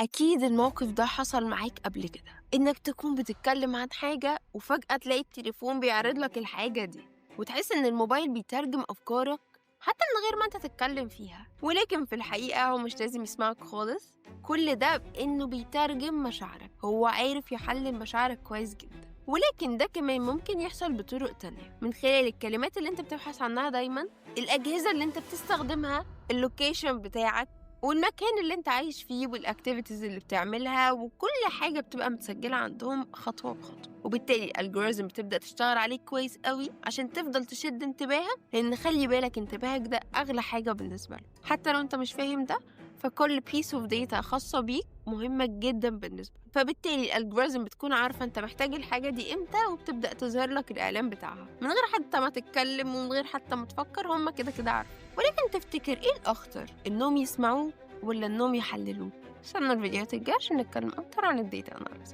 أكيد الموقف ده حصل معاك قبل كده، إنك تكون بتتكلم عن حاجة وفجأة تلاقي التليفون بيعرض لك الحاجة دي وتحس إن الموبايل بيترجم أفكارك حتى من غير ما أنت تتكلم فيها، ولكن في الحقيقة هو مش لازم يسمعك خالص. كل ده بإنه بيترجم مشاعرك، هو عارف يحلل مشاعرك كويس جدا. ولكن ده كمان ممكن يحصل بطرق تانية من خلال الكلمات اللي انت بتبحث عنها دايما، الأجهزة اللي انت بتستخدمها، اللوكيشن بتاعك، والمكان اللي انت عايش فيه، والاكتيفيتيز اللي بتعملها، وكل حاجة بتبقى متسجلة عندهم خطوة بخطوة. وبالتالي الالجوريزم بتبدأ تشتغل عليك كويس قوي عشان تفضل تشد انتباهك، لان خلي بالك انتباهك ده اغلى حاجة بالنسبة له. حتى لو انت مش فاهم ده، فكل piece of data خاصة بيك مهمة جدا بالنسبة له. فبالتالي الالجوريزم بتكون عارفة انت محتاج الحاجة دي امتى، وبتبدأ تظهر لك الاعلان بتاعها من غير حتى ما تتكلم ومن غير حتى ما تفكر، هم كده كده عارفة. ولكن تفتكر ايه الأخطر، إنهم يسمعوه ولا إنهم يحللوه؟ استنى الفيديوهات الجاية عشان نتكلم أكتر عن الداتا أناليسيس.